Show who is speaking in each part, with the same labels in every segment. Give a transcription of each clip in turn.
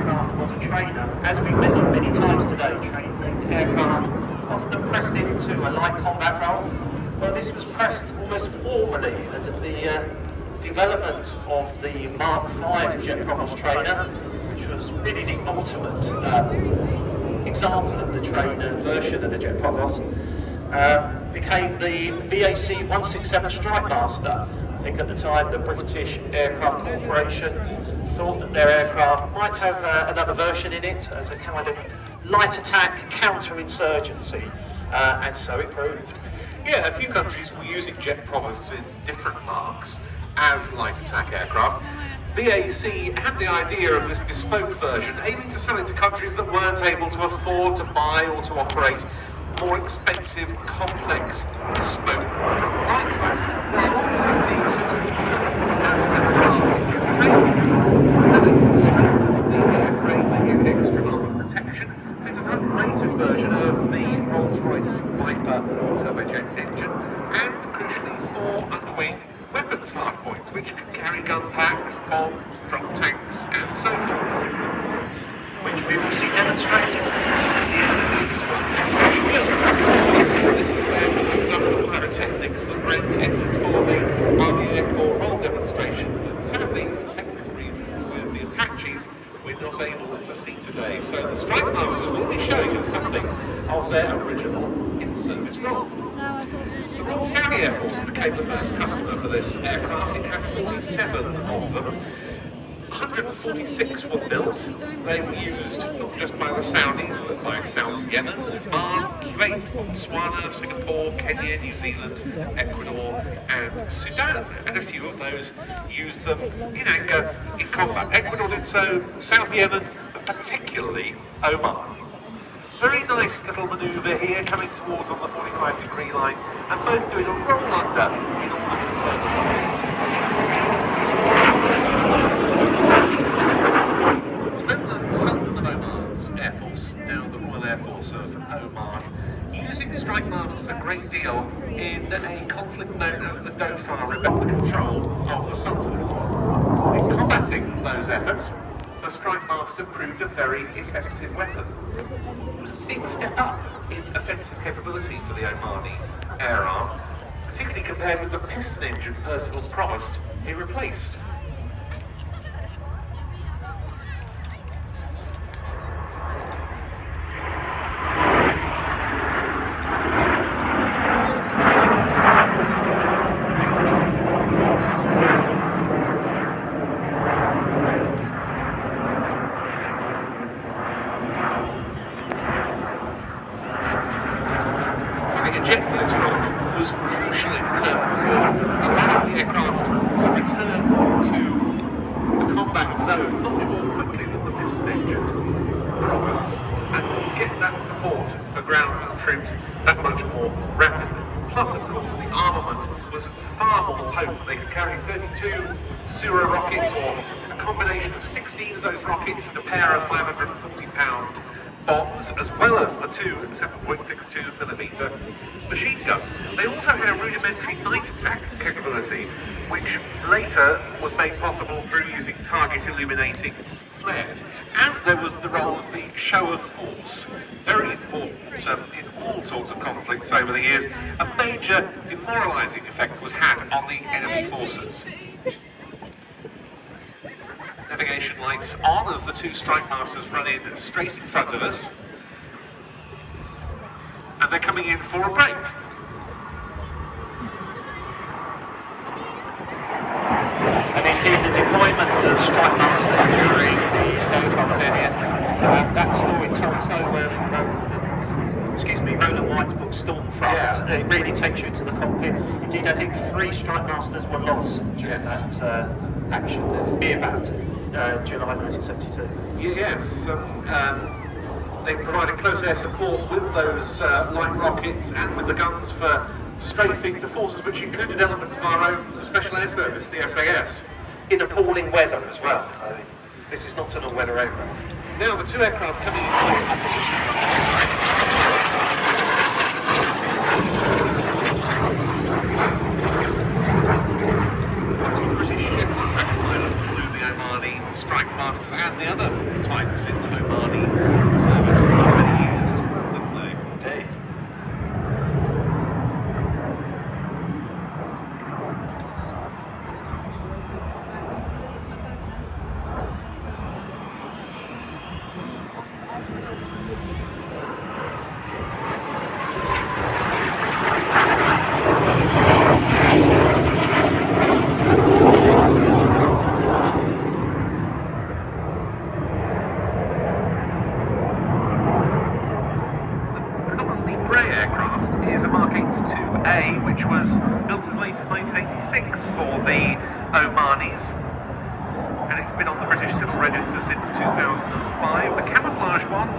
Speaker 1: aircraft was a trainer. As we've mentioned many times today, training aircraft often pressed into a light combat role. Well, this was pressed almost formally as the development of the Mark V jet propulsed trainer, which was really the ultimate example of the trainer version of the jet propulsed, became the BAC 167 Strikemaster. I think at the time the British Aircraft Corporation thought that their aircraft might have another version in it as a kind of light attack counter-insurgency, and so it proved.
Speaker 2: Yeah, a few countries were using jet propulsors in different marks as light attack aircraft. BAC had the idea of this bespoke version, aiming to sell it to countries that weren't able to afford to buy or to operate more expensive, complex, bespoke flight types. They also being sort of as advanced training. So they strengthened the airframe, they gave extra armor protection, fit an upgraded version of the Rolls-Royce Viper turbojet engine, and crucially 4 underwing weapons hardpoints, which can carry gun packs, bombs, drop tanks, and so forth.
Speaker 1: Which we will see demonstrated towards the end of this one.
Speaker 2: This is where we use up the pyrotechnics that were intended for the Army Air Corps roll demonstration. And sadly, for technical reasons, with the Apaches, we're not able to see today. So the Strikemasters will be showing us something of their original in-service role. The Royal Saudi Air Force became the first customer for this aircraft. It had 47 of them. 146 were built. They were used not just by the Saudis, but by South Yemen, Oman, Kuwait, Botswana, Singapore, Kenya, New Zealand, Ecuador, and Sudan. And a few of those used them in anger, in combat. Ecuador did so, South Yemen, but particularly Oman. Very nice little manoeuvre here, coming towards on the 45-degree line, and both doing a roll under in order to turn the rocket. Sultan of Oman's Air Force, now the Royal Air Force of Oman, using Strikemasters a great deal in a conflict known as the Dhofar Rebel control of the Sultanate. In combating those efforts, the Strikemaster proved a very effective weapon. It was a big step up in offensive capability for the Omani air arm, particularly compared with the piston engine Percival promised he replaced. Was crucial in terms of allowing the aircraft to return to the combat zone much more quickly than the piston engine promised, and get that support for ground troops that much more rapidly. Plus, of course, the armament was far more potent. They could carry 32 Sura rockets, or a combination of 16 of those rockets and a pair of 540-pound bombs, as well as the two 7.62mm machine guns. They also had a rudimentary night attack capability, which later was made possible through using target illuminating flares. And there was the role as the show of force, very important in all sorts of conflicts over the years. A major demoralising effect was had on the enemy forces. Navigation lights on as the two Strikemasters run in straight in front of us, and they're coming in for a break.
Speaker 1: And indeed the deployment of Strikemasters during the Dhofar period, that story told so well in Roland White's book Stormfront. It really takes you into the cockpit. Indeed, I think 3 Strikemasters were lost during that action, about July 1972.
Speaker 2: Yes, they provided close air support with those light rockets and with the guns for strafing to forces which included elements of our own Special Air Service, the SAS.
Speaker 1: In appalling weather as well. This is not an all-weather aircraft.
Speaker 2: Now the two aircraft coming in opposition. British contract pilots flew the Omani Strikemasters and the other types in the Omani service for many years as well, didn't they?
Speaker 1: Indeed.
Speaker 2: Is a Mark 82A, which was built as late as 1986 for the Omanis, and it's been on the British Civil Register since 2005. The camouflage one,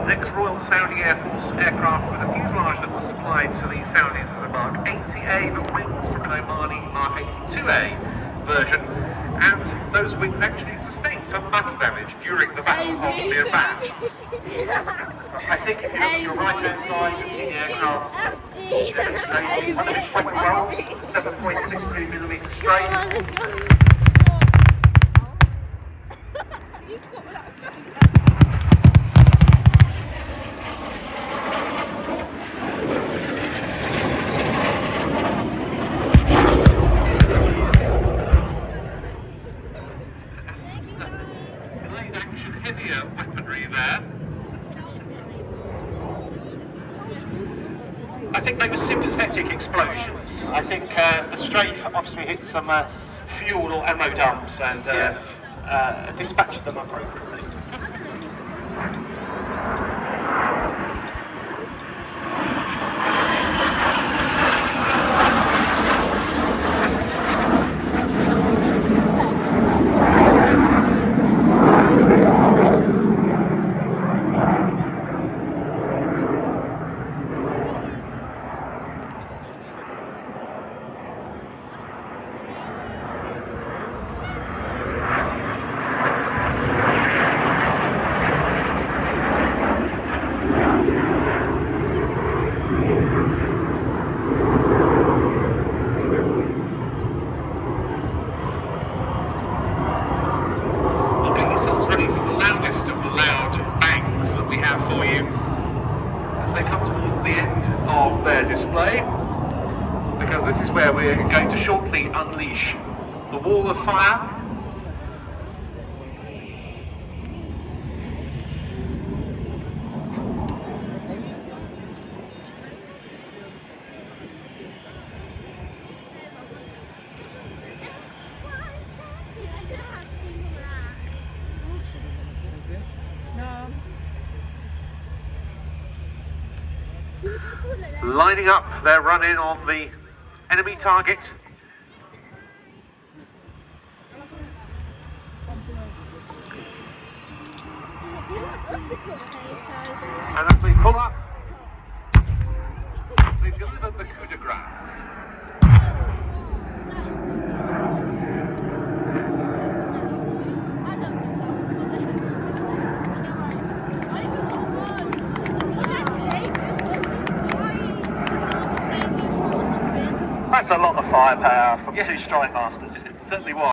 Speaker 2: an ex-Royal Saudi Air Force aircraft with a fuselage that was supplied to the Saudis as a Mark 80A, but wings from an Omani Mark 82A version, and those wings actually sustained some battle damage during the Battle of Mirbat.
Speaker 1: I think if you look at your right-hand side, you see the aircraft demonstrating one of its weapon rolls, 7.62mm straight.
Speaker 2: Delayed action heavier weaponry there.
Speaker 1: I think they were sympathetic explosions. I think the strafe obviously hit some fuel or ammo dumps and
Speaker 2: Yes.
Speaker 1: dispatched them appropriately.
Speaker 2: Ready for the loudest of the loud bangs that we have for you as they come towards the end of their display, because this is where we're going to shortly unleash the wall of fire. Lining up their run-in on the enemy target. And as they pull up, they've delivered the coup de grace.
Speaker 1: That's a lot of firepower from
Speaker 2: Yes.
Speaker 1: two Strikemasters.
Speaker 2: It certainly was.